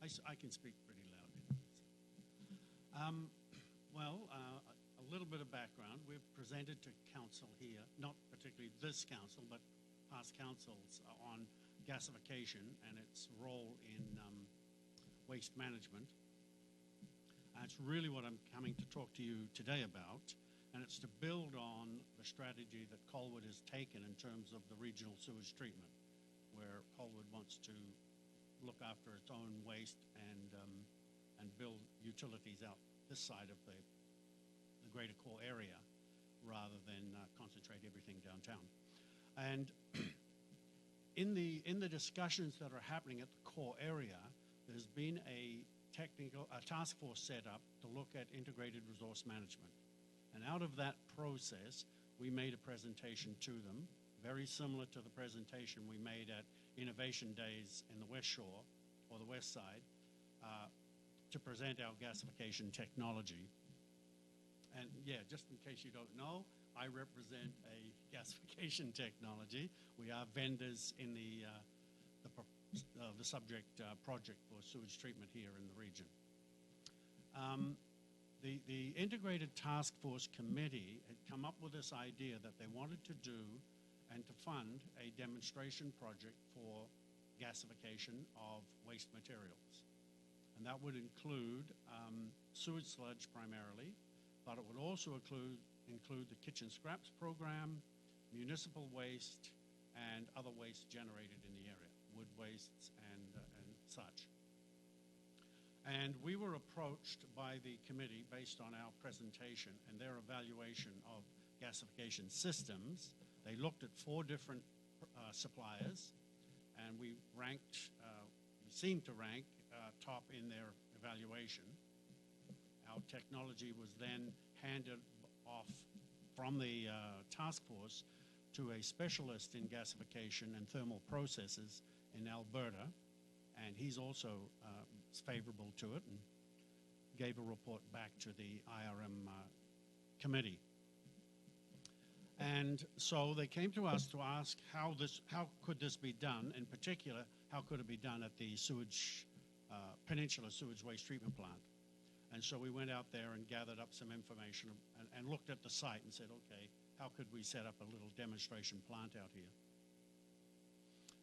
I can speak pretty loudly. A little bit of background. We've presented to council here, not particularly this council, but past councils on gasification and its role in waste management. That's really what I'm coming to talk to you today about, and it's to build on the strategy that Colwood has taken in terms of the regional sewage treatment, where Colwood wants to look after its own waste and build utilities out this side of the greater core area rather than concentrate everything downtown. And in the discussions that are happening at the core area, there's been a task force set up to look at integrated resource management. And out of that process, we made a presentation to them, very similar to the presentation we made at Innovation Days in the West Shore, or the West Side, to present our gasification technology. And yeah, just in case you don't know, I represent a gasification technology. We are vendors in the subject project for sewage treatment here in the region. The Integrated Task Force Committee had come up with this idea that they wanted to do and to fund a demonstration project for gasification of waste materials. And that would include sewage sludge primarily, but it would also include the kitchen scraps program, municipal waste, and other waste generated in the area, wood wastes and such. And we were approached by the committee based on our presentation and their evaluation of gasification systems. They looked at 4 different suppliers, and we seemed to rank top in their evaluation. Our technology was then handed off from the task force to a specialist in gasification and thermal processes in Alberta, and he's also favorable to it and gave a report back to the IRM committee. And so they came to us to ask how could this be done, in particular, how could it be done at the Peninsula Sewage Waste Treatment Plant. And so we went out there and gathered up some information and looked at the site and said, okay, how could we set up a little demonstration plant out here?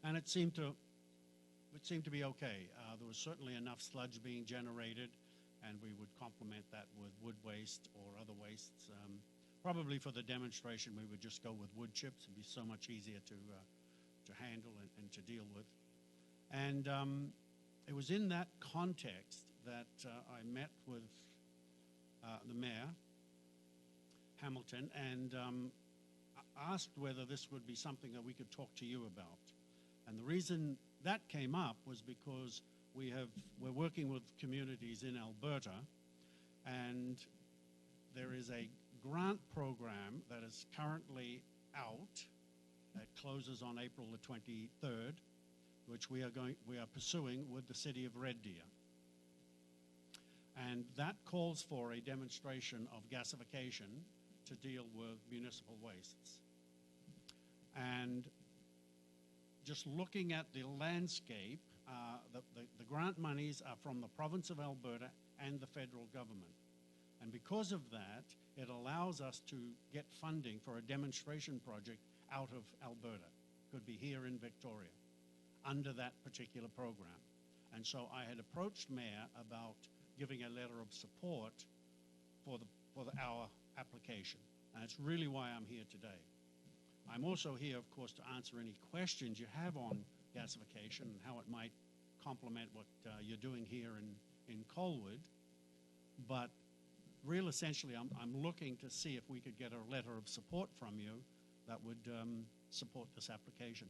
And it seemed to be okay. There was certainly enough sludge being generated, and we would complement that with wood waste or other wastes. Probably for the demonstration, we would just go with wood chips. It'd be so much easier to handle and to deal with. And it was in that context that I met with the mayor, Hamilton, and asked whether this would be something that we could talk to you about. And the reason that came up was because we're working with communities in Alberta, and there is a grant program that is currently out that closes on April the 23rd, which we are pursuing with the city of Red Deer. And that calls for a demonstration of gasification to deal with municipal wastes. And just looking at the landscape, the grant monies are from the province of Alberta and the federal government. And because of that, it allows us to get funding for a demonstration project out of Alberta. Could be here in Victoria, under that particular program. And so I had approached Mayor about giving a letter of support for our application. And it's really why I'm here today. I'm also here, of course, to answer any questions you have on gasification and how it might complement what you're doing here in Colwood. But real essentially, I'm looking to see if we could get a letter of support from you that would support this application.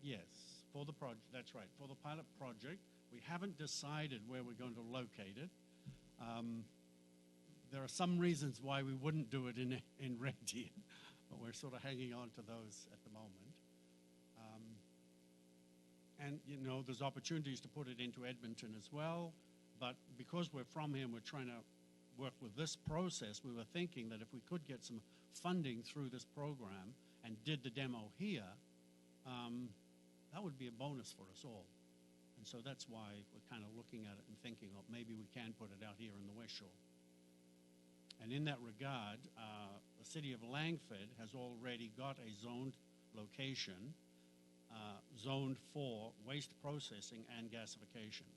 Yes, for the project, that's right. For the pilot project, we haven't decided where we're going to locate it. There are some reasons why we wouldn't do it in Red Deer, but we're sort of hanging on to those at the moment. And, you know, there's opportunities to put it into Edmonton as well. But because we're from here and we're trying to work with this process, we were thinking that if we could get some funding through this program and did the demo here, that would be a bonus for us all. And so that's why we're kind of looking at it and thinking, oh, maybe we can put it out here in the West Shore. And in that regard, the city of Langford has already got a zoned location, zoned for waste processing and gasification.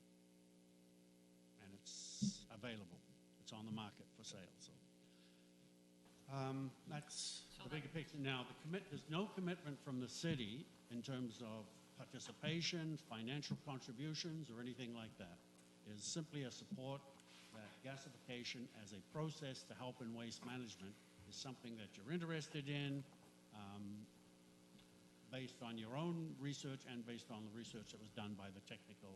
And it's available. It's on the market for sale. So that's the bigger picture. Now, there's no commitment from the city in terms of participation, financial contributions, or anything like that. It is simply a support that gasification as a process to help in waste management is something that you're interested in, based on your own research and based on the research that was done by the Technical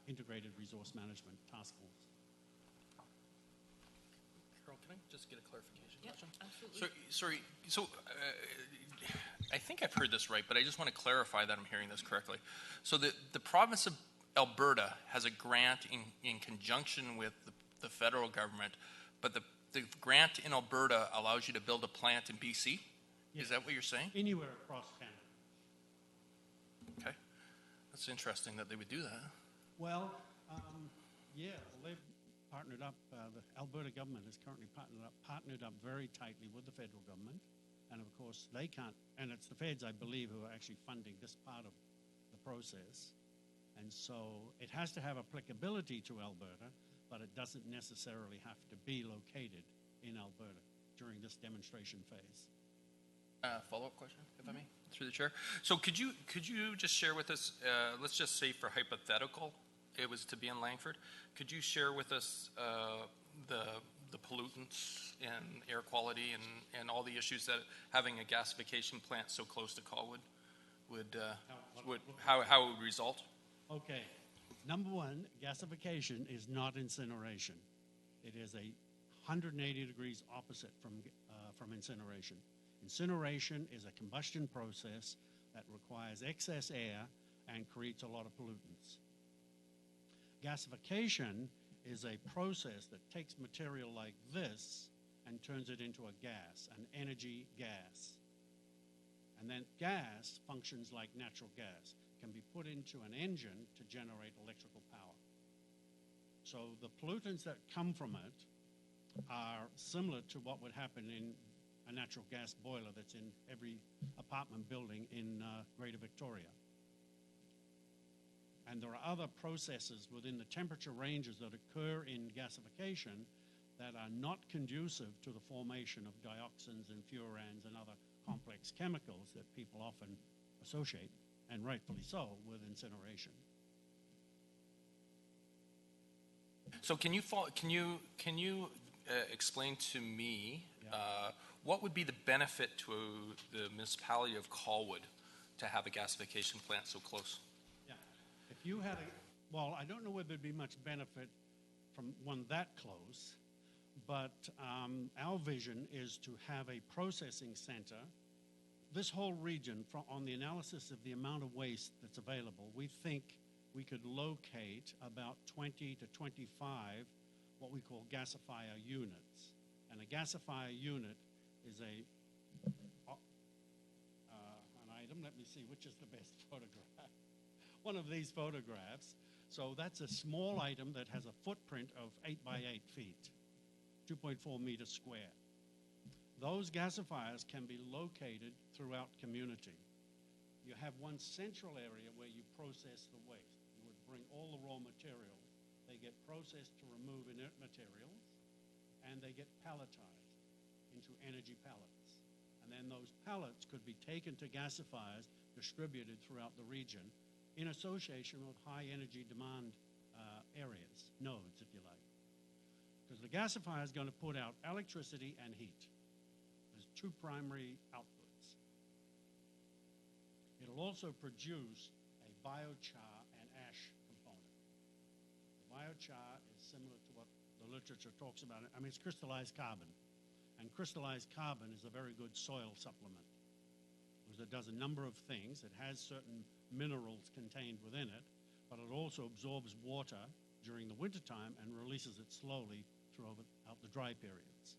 Integrated Resource Management Task Force. Carol, can I just get a clarification question? Absolutely. Sorry. So I think I've heard this right, but I just want to clarify that I'm hearing this correctly. So the province of Alberta has a grant in conjunction with the federal government, but the grant in Alberta allows you to build a plant in BC? Yes. Is that what you're saying? Anywhere across Canada. Okay. That's interesting that they would do that. Well, they've partnered up. The Alberta government has currently partnered up very tightly with the federal government. And of course, they can't, and it's the feds, I believe, who are actually funding this part of the process. And so it has to have applicability to Alberta, but it doesn't necessarily have to be located in Alberta during this demonstration phase. Follow-up question, if I may, through the chair. So could you just share with us, let's just say for hypothetical, it was to be in Langford, could you share with us the pollutants and air quality and all the issues that having a gasification plant so close to Colwood how it would result? Okay. Number one, gasification is not incineration. It is a 180 degrees opposite from incineration. Incineration is a combustion process that requires excess air and creates a lot of pollutants. Gasification is a process that takes material like this and turns it into a gas, an energy gas. And then gas functions like natural gas, can be put into an engine to generate electrical power. So the pollutants that come from it are similar to what would happen in a natural gas boiler that's in every apartment building in Greater Victoria. And there are other processes within the temperature ranges that occur in gasification that are not conducive to the formation of dioxins and furans and other complex chemicals that people often associate, and rightfully so, with incineration. So can you explain to me what would be the benefit to the municipality of Colwood to have a gasification plant so close? Yeah, if you had well, I don't know whether there'd be much benefit from one that close, but our vision is to have a processing center. This whole region, on the analysis of the amount of waste that's available, we think we could locate about 20 to 25 what we call gasifier units. And a gasifier unit is an item. Let me see, which is the best photograph? One of these photographs. So that's a small item that has a footprint of 8 by 8 feet, 2.4 meters square. Those gasifiers can be located throughout community. You have one central area where you process the waste. You would bring all the raw materials. They get processed to remove inert materials, and they get palletized into energy pallets. And then those pallets could be taken to gasifiers distributed throughout the region in association with high energy demand areas, nodes, if you like. Because the gasifier is going to put out electricity and heat. There's two primary outputs. It'll also produce a biochar and ash component. The biochar is similar to what the literature talks about. I mean, it's crystallized carbon. And crystallized carbon is a very good soil supplement because it does a number of things. It has certain minerals contained within it, but it also absorbs water during the wintertime and releases it slowly throughout the dry periods.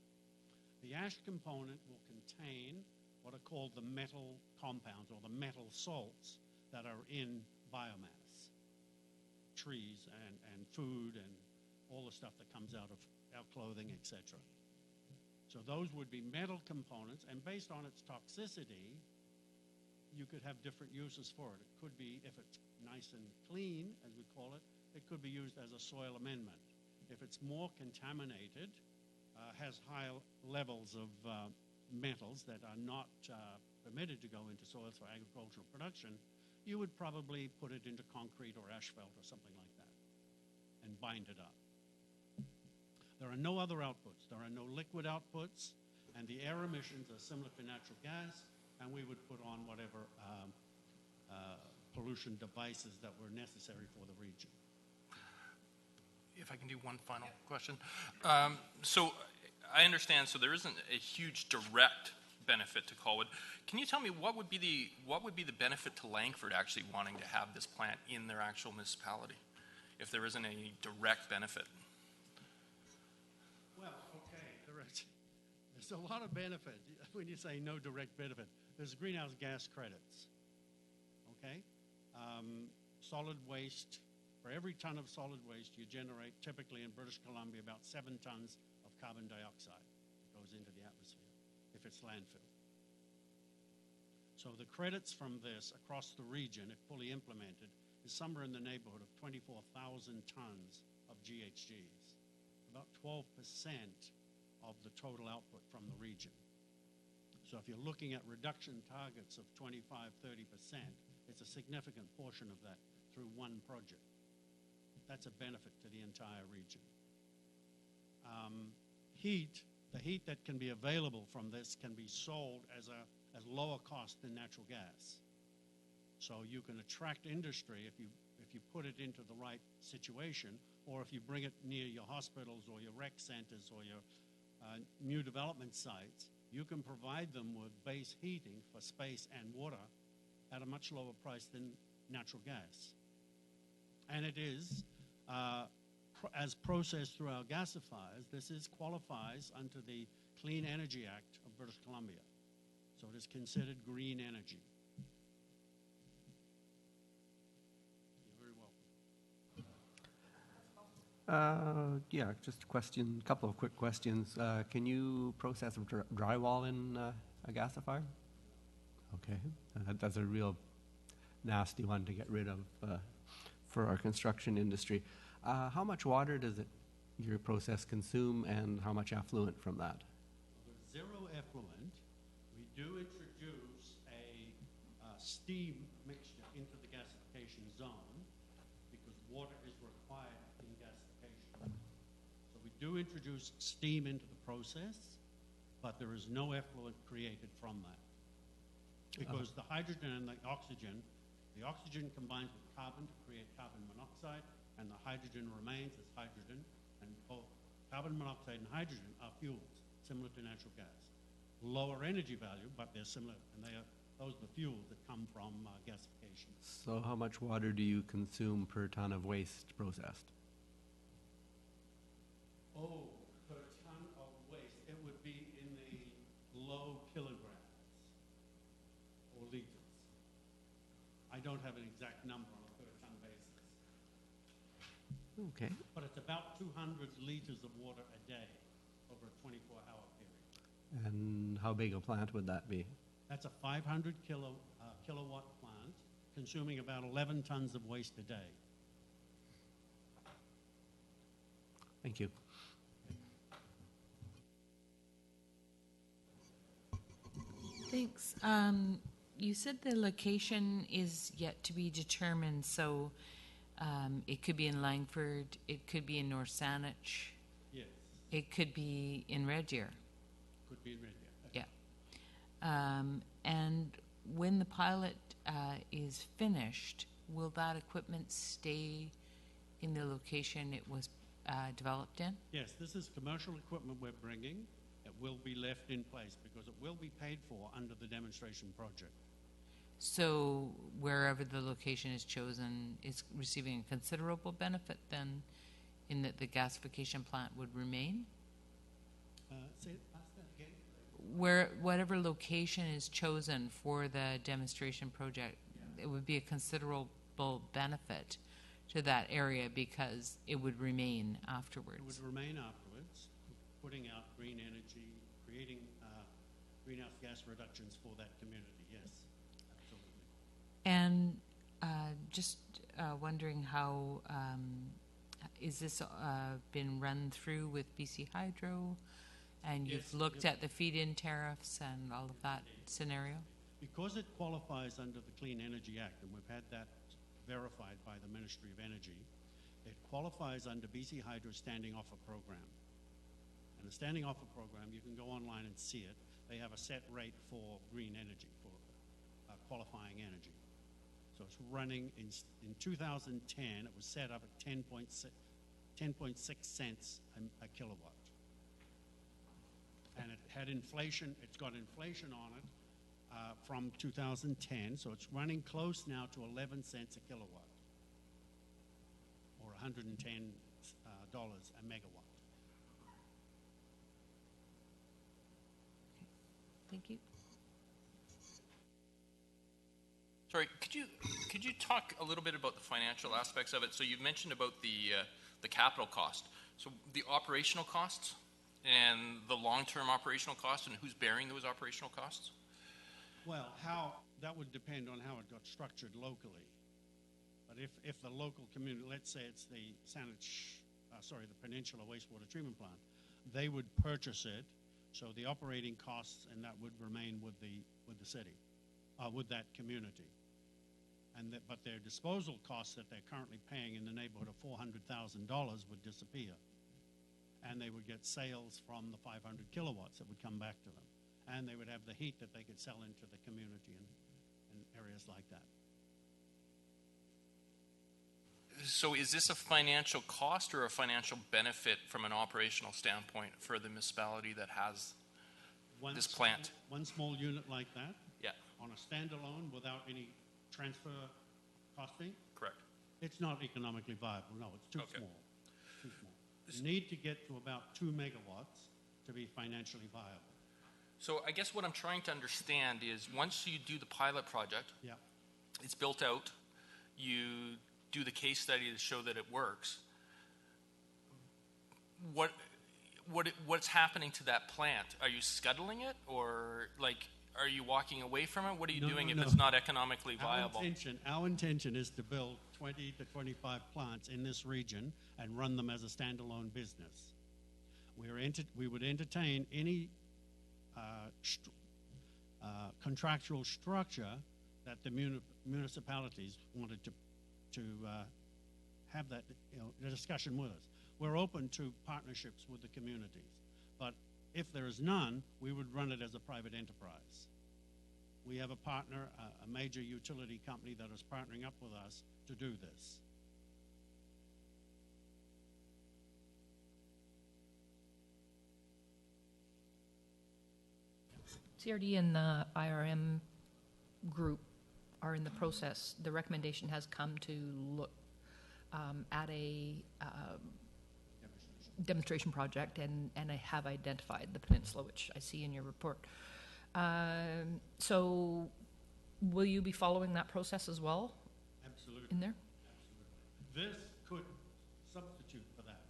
The ash component will contain what are called the metal compounds or the metal salts that are in biomass, trees and food and all the stuff that comes out of our clothing, etc. So those would be metal components, and based on its toxicity, you could have different uses for it. It could be, if it's nice and clean, as we call it, it could be used as a soil amendment. If it's more contaminated, has high levels of metals that are not permitted to go into soils for agricultural production, you would probably put it into concrete or asphalt or something like that and bind it up. There are no other outputs. There are no liquid outputs, and the air emissions are similar to natural gas, and we would put on whatever pollution devices that were necessary for the region. If I can do one final question. So I understand, so there isn't a huge direct benefit to Colwood. Can you tell me what would be the benefit to Langford actually wanting to have this plant in their actual municipality, if there isn't a direct benefit? Well, okay, there's a lot of benefit when you say no direct benefit. There's greenhouse gas credits, okay? Solid waste, for every ton of solid waste, you generate, typically in British Columbia, about 7 tons of carbon dioxide that goes into the atmosphere if it's landfill. So the credits from this across the region, if fully implemented, is somewhere in the neighborhood of 24,000 tons of GHGs, about 12% of the total output from the region. So if you're looking at reduction targets of 25, 30%, it's a significant portion of that through one project. That's a benefit to the entire region. The heat that can be available from this can be sold as lower cost than natural gas. So you can attract industry if you put it into the right situation, or if you bring it near your hospitals or your rec centers or your new development sites. You can provide them with base heating for space and water at a much lower price than natural gas. And it is, as processed through our gasifiers, qualifies under the Clean Energy Act of British Columbia. So it is considered green energy. You're very welcome. Yeah, just a couple of quick questions. Can you process drywall in a gasifier? Okay, that's a real nasty one to get rid of for our construction industry. How much water does your process consume, and how much effluent from that? With zero effluent, we do introduce a steam mixture into the gasification zone because water is required in gasification. So we do introduce steam into the process, but there is no effluent created from that. Because the hydrogen and the oxygen combines with carbon to create carbon monoxide, and the hydrogen remains as hydrogen, and both carbon monoxide and hydrogen are fuels, similar to natural gas. Lower energy value, but they're similar, and those are the fuels that come from gasification. So how much water do you consume per ton of waste processed? Oh, per ton of waste, it would be in the low kilograms or liters. I don't have an exact number on a per ton basis. Okay. But it's about 200 liters of water a day over a 24-hour period. And how big a plant would that be? That's a 500 kilowatt plant consuming about 11 tons of waste a day. Thank you. Thanks. You said the location is yet to be determined, so it could be in Langford, it could be in North Saanich, Yes, it could be in Red Deer. could be in Red Deer. Yeah. And when the pilot is finished, will that equipment stay in the location it was developed in? Yes, this is commercial equipment we're bringing. It will be left in place because it will be paid for under the demonstration project. So wherever the location is chosen is receiving a considerable benefit then in that the gasification plant would remain? Ask that again. Whatever location is chosen for the demonstration project, it would be a considerable benefit to that area because it would remain It afterwards. would remain afterwards, putting out green energy, creating greenhouse gas reductions for that community, yes, absolutely. And just wondering how, is this been run through with BC Hydro? And you've Yes, looked yep. at the feed-in tariffs and all of that scenario? Because it qualifies under the Clean Energy Act, and we've had that verified by the Ministry of Energy, it qualifies under BC Hydro's Standing Offer Program. And the Standing Offer Program, you can go online and see it. They have a set rate for green energy, for qualifying energy. So it's running in 2010, it was set up at 10.6 cents a kilowatt. And it had inflation, it's got inflation on it from 2010, so it's running close now to 11 cents a kilowatt, or $110 a megawatt. Thank you. Sorry, could you talk a little bit about the financial aspects of it? So you've mentioned about the capital cost. So the operational costs and the long-term operational costs, and who's bearing those operational costs? Well, that would depend on how it got structured locally. But if the local community, let's say it's the the Peninsula Wastewater Treatment Plant, they would purchase it, so the operating costs and that would remain with the city, with that community. But their disposal costs that they're currently paying in the neighborhood of $400,000 would disappear. And they would get sales from the 500 kilowatts that would come back to them. And they would have the heat that they could sell into the community and areas like that. So is this a financial cost or a financial benefit from an operational standpoint for the municipality that has this plant? One small unit like that, Yeah, on a standalone without any transfer costing, correct. it's not economically viable. No, it's too Okay. small. Too small. You need to get to about 2 megawatts to be financially viable. So I guess what I'm trying to understand is once you do the pilot project, Yeah. it's built out, you do the case study to show that it works. What's happening to that plant? Are you scuttling it, or are you walking away from it? What are you doing if it's not economically viable? Our intention is to build 20 to 25 plants in this region and run them as a standalone business. We would entertain any contractual structure that the municipalities wanted to have that the discussion with us. We're open to partnerships with the communities, but if there is none, we would run it as a private enterprise. We have a partner, a major utility company that is partnering up with us to do this. CRD and the IRM group are in the process. The recommendation has come to look at a demonstration project, and I have identified the peninsula, which I see in your report. So will you be following that process as well Absolutely. in there? This could substitute for that.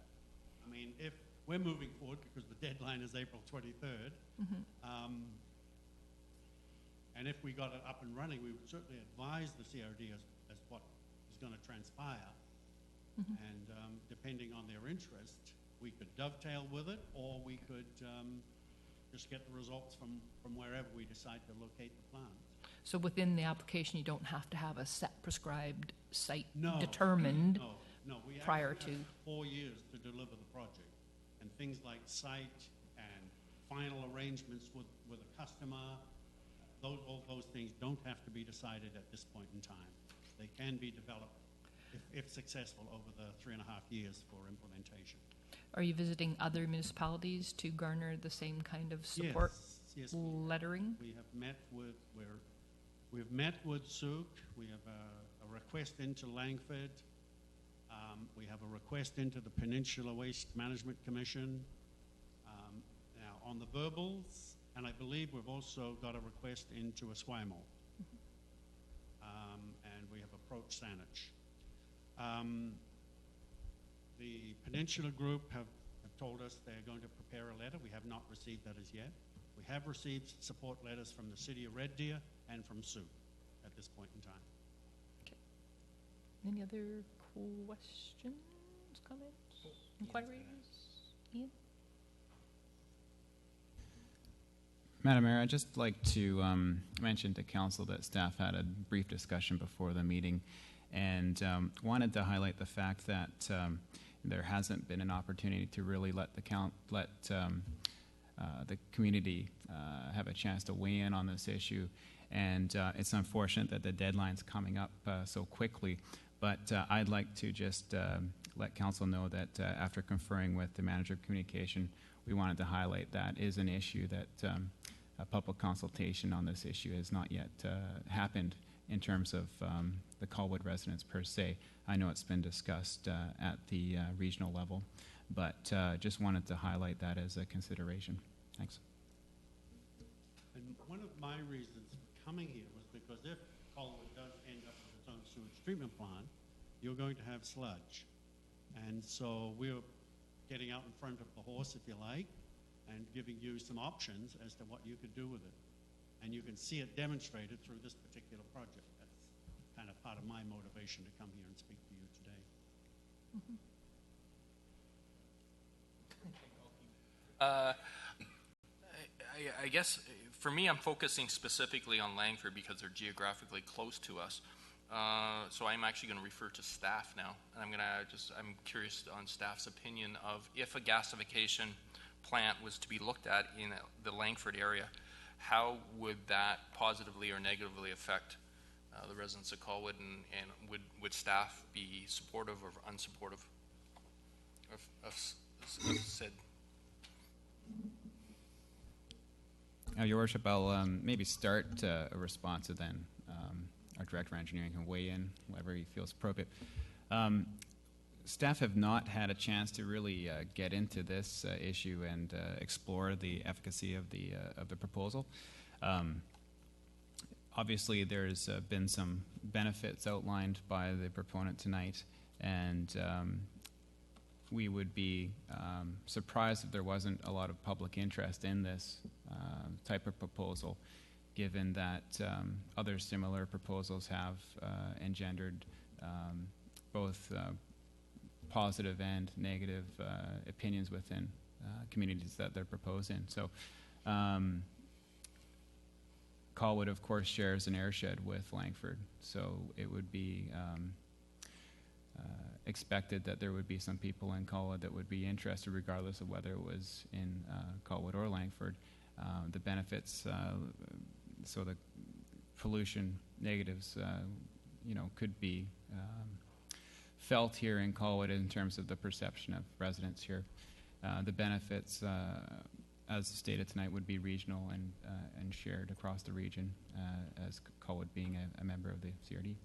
I mean, if we're moving forward because the deadline is April 23rd, and if we got it up and running, we would certainly advise the CRD as what is going to transpire. And depending on their interest, we could dovetail with it, or we could just get the results from wherever we decide to locate the plant. So within the application, you don't have to have a set prescribed site No. determined. No, we prior actually have to- 4 years to deliver the project. And things like site and final arrangements with a customer, all those things don't have to be decided at this point in time. They can be developed, if successful, over the 3.5 years for implementation. Are you visiting other municipalities to garner the same kind of support Yes, lettering? we have met with, we've met with Souk. We have a request into Langford. We have a request into the Peninsula Waste Management Commission. Now, on the verbals, and I believe we've also got a request into Esquimalt. And we have approached Saanich. The Peninsula Group have told us they're going to prepare a letter. We have not received that as yet. We have received support letters from the City of Red Deer and from Sioux at this point in time. Any other questions, comments, inquiries? Ian? Madam Mayor, I'd just like to mention to Council that staff had a brief discussion before the meeting and wanted to highlight the fact that there hasn't been an opportunity to really let the community have a chance to weigh in on this issue. And it's unfortunate that the deadline's coming up so quickly. But I'd like to just let Council know that after conferring with the Manager of Communication, we wanted to highlight that is an issue that a public consultation on this issue has not yet happened in terms of the Colwood residents per se. I know it's been discussed at the regional level, but just wanted to highlight that as a consideration. Thanks. And one of my reasons for coming here was because if Colwood does end up with its own sewage treatment plant, you're going to have sludge. And so we're getting out in front of the horse, if you like, and giving you some options as to what you could do with it. And you can see it demonstrated through this particular project. That's kind of part of my motivation to come here and speak to you today. I guess for me, I'm focusing specifically on Langford because they're geographically close to us. So I'm actually going to refer to staff now. And I'm curious on staff's opinion of if a gasification plant was to be looked at in the Langford area, how would that positively or negatively affect the residents of Colwood, and would staff be supportive or unsupportive of said? Your Worship, I'll maybe start a response, and then our Director of Engineering can weigh in whenever he feels appropriate. Staff have not had a chance to really get into this issue and explore the efficacy of the proposal. Obviously, there's been some benefits outlined by the proponent tonight, and we would be surprised if there wasn't a lot of public interest in this type of proposal, given that other similar proposals have engendered both positive and negative opinions within communities that they're proposed in. So Colwood, of course, shares an airshed with Langford, so it would be expected that there would be some people in Colwood that would be interested, regardless of whether it was in Colwood or Langford. The benefits, so the pollution negatives, could be felt here in Colwood in terms of the perception of residents here. The benefits, as stated tonight, would be regional and shared across the region, as Colwood being a member of the CRD.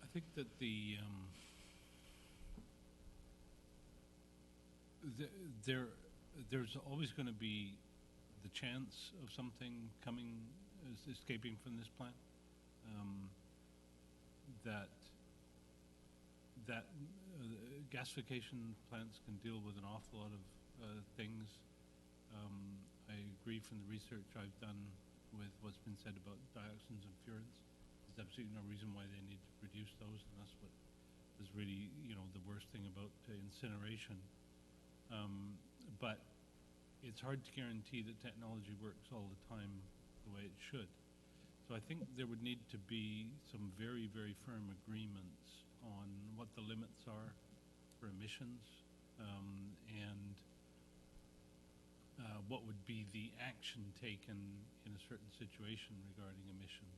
I think that there's always going to be the chance of something escaping from this plant. Gasification plants can deal with an awful lot of things. I agree from the research I've done with what's been said about dioxins and furans. There's absolutely no reason why they need to produce those, and that's what is really, the worst thing about incineration. But it's hard to guarantee that technology works all the time the way it should. So I think there would need to be some very, very firm agreements on what the limits are for emissions, and what would be the action taken in a certain situation regarding emissions.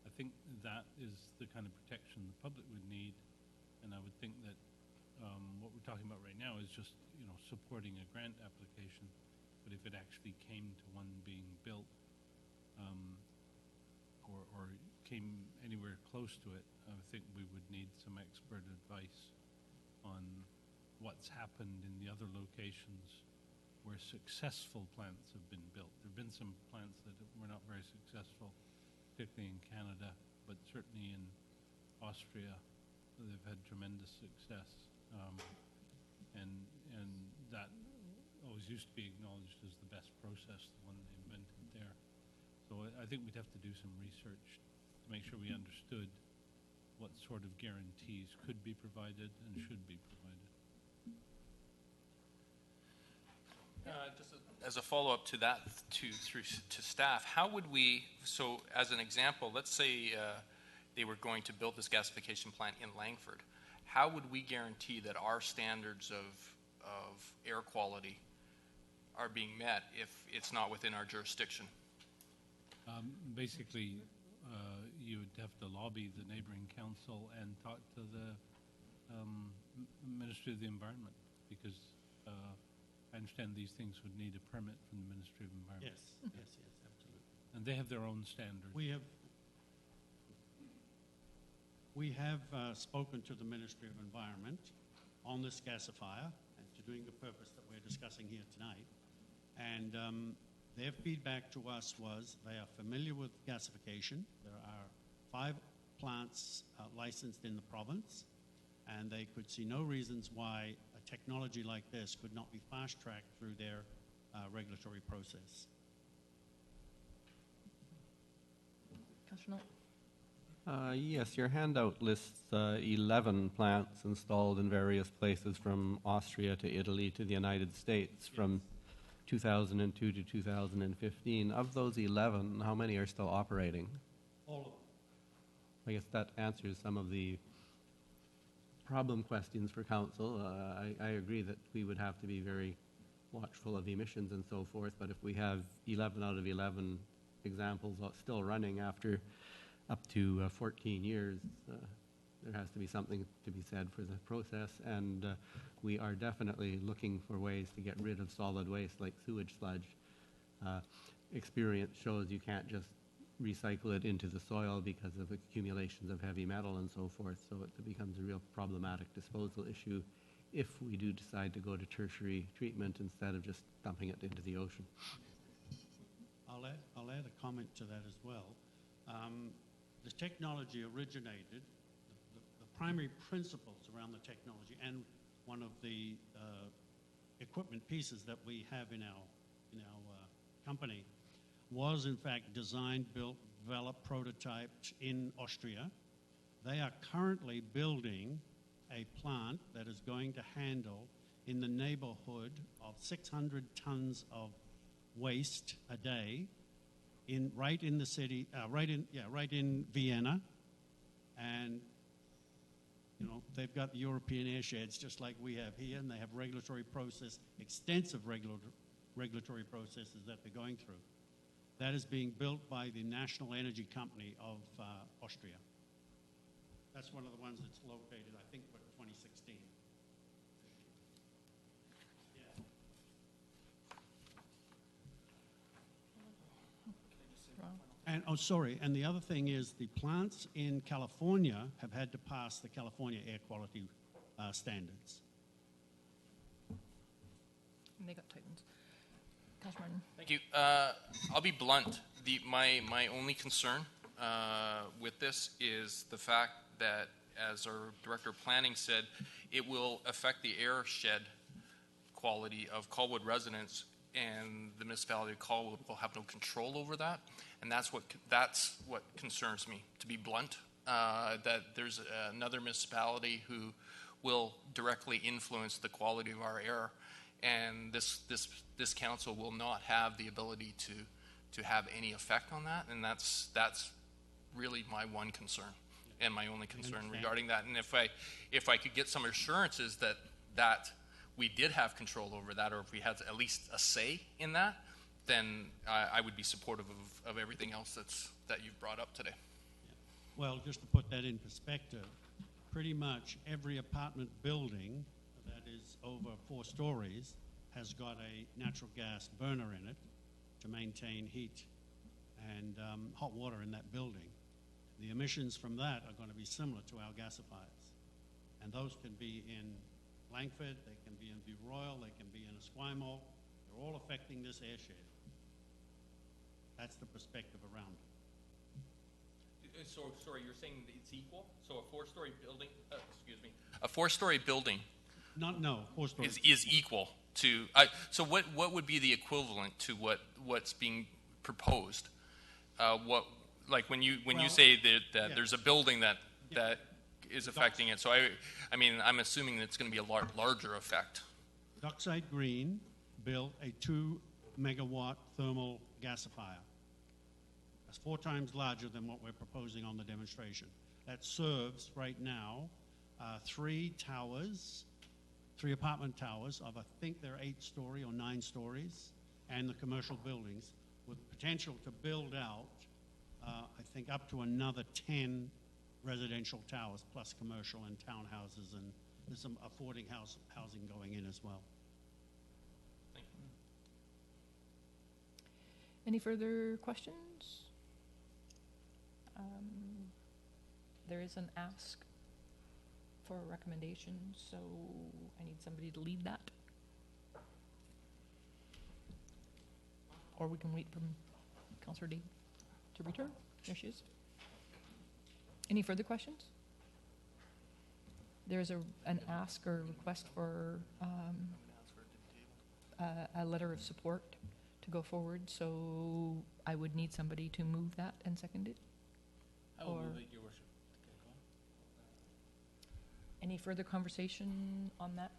I think that is the kind of protection the public would need, and I would think that what we're talking about right now is just supporting a grant application, but if it actually came to one being built, or came anywhere close to it, I think we would need some expert advice on what's happened in the other locations where successful plants have been built. There have been some plants that were not very successful, particularly in Canada, but certainly in Austria, they've had tremendous success. And that always used to be acknowledged as the best process, the one they invented there. So I think we'd have to do some research to make sure we understood what sort of guarantees could be provided and should be provided. Just as a follow-up to that, to staff, how would we, so as an example, let's say they were going to build this gasification plant in Langford, how would we guarantee that our standards of air quality are being met if it's not within our jurisdiction? Basically, you would have to lobby the neighboring council and talk to the Ministry of the Environment, because I understand these things would need a permit from the Ministry of Environment. Yes, absolutely. And they have their own standards. We have spoken to the Ministry of Environment on this gasifier and to doing the purpose that we're discussing here tonight. And their feedback to us was they are familiar with gasification. There are 5 plants licensed in the province, and they could see no reasons why a technology like this could not be fast-tracked through their regulatory process. Councillor Knoll? Yes, your handout lists 11 plants installed in various places from Austria to Italy to the United States from 2002 to 2015. Of those 11, how many are still operating? All of them. I guess that answers some of the problem questions for council. I agree that we would have to be very watchful of emissions and so forth, but if we have 11 out of 11 examples still running after up to 14 years, there has to be something to be said for the process, and we are definitely looking for ways to get rid of solid waste like sewage sludge. Experience shows you can't just recycle it into the soil because of accumulations of heavy metal and so forth, so it becomes a real problematic disposal issue if we do decide to go to tertiary treatment instead of just dumping it into the ocean. I'll add a comment to that as well. The technology originated, the primary principles around the technology, and one of the equipment pieces that we have in our company was in fact designed, built, developed, prototyped in Austria. They are currently building a plant that is going to handle in the neighborhood of 600 tons of waste a day right in the city, right in Vienna. And they've got the European air sheds just like we have here, and they have extensive regulatory processes that they're going through. That is being built by the National Energy Company of Austria. That's one of the ones that's located, I think, for 2016. Yeah. And the other thing is the plants in California have had to pass the California air quality standards. And they got Titans. Councillor Martin? Thank you. I'll be blunt. My only concern with this is the fact that, as our Director of Planning said, it will affect the air shed quality of Colwood residents, and the municipality of Colwood will have no control over that. And that's what concerns me, to be blunt, that there's another municipality who will directly influence the quality of our air, and this council will not have the ability to have any effect on that, and that's really my one concern and my only concern regarding that. And if I could get some assurances that we did have control over that, or if we had at least a say in that, then I would be supportive of everything else that you've brought up today. Well, just to put that in perspective, pretty much every apartment building that is over 4 stories has got a natural gas burner in it to maintain heat and hot water in that building. The emissions from that are going to be similar to our gasifiers. And those can be in Langford, they can be in View Royal, they can be in Esquimalt. They're all affecting this airshed. That's the perspective around it. So, sorry, you're saying that it's equal? So a four-story building, a four-story building No, four-story. is equal to, so what would be the equivalent to what's being proposed? Like when you Well, say that yeah. there's a building that Yeah. is affecting it, so I mean, I'm assuming that it's going to be a larger effect. Dockside Green built a 2-megawatt thermal gasifier. That's 4 times larger than what we're proposing on the demonstration. That serves right now 3 towers, 3 apartment towers of, I think they're 8-story or 9 stories, and the commercial buildings, with potential to build out, I think, up to another 10 residential towers, plus commercial and townhouses, and there's some affording housing going in as well. Thank you. Any further questions? There is an ask for a recommendation, so I need somebody to lead that. Or we can wait for Councillor Day to return. There she is. Any further questions? There's an ask or request for a letter of support to go forward, so I would need somebody to move that and second it. I will Or- move it, Your Worship. Any further conversation on that?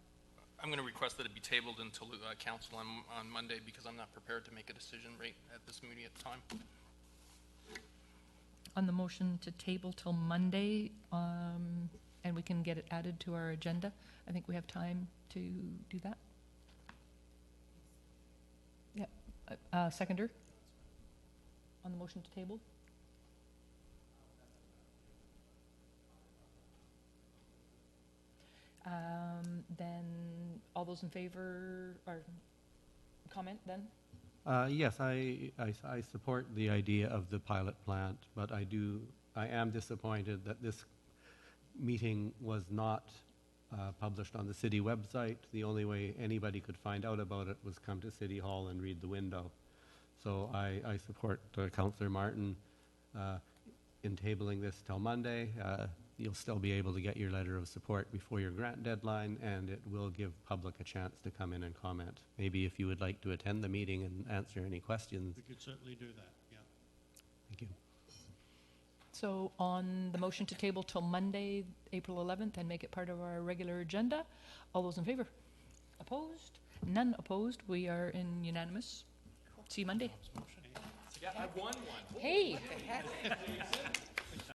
I'm going to request that it be tabled until council on Monday, because I'm not prepared to make a decision right at this immediate time. On the motion to table till Monday, and we can get it added to our agenda, I think we have time to do that. Yep. Seconder? On the motion to table? Then, all those in favor, or comment then? Yes, I support the idea of the pilot plant, but I am disappointed that this meeting was not published on the city website. The only way anybody could find out about it was come to City Hall and read the window. So I support Councillor Martin in tabling this till Monday. You'll still be able to get your letter of support before your grant deadline, and it will give public a chance to come in and comment. Maybe if you would like to attend the meeting and answer any questions. We could certainly do that, yeah. Thank you. So on the motion to table till Monday, April 11th, and make it part of our regular agenda, all those in favor? Opposed? None opposed. We are in unanimous. See you Monday. Yeah, I won one. Hey!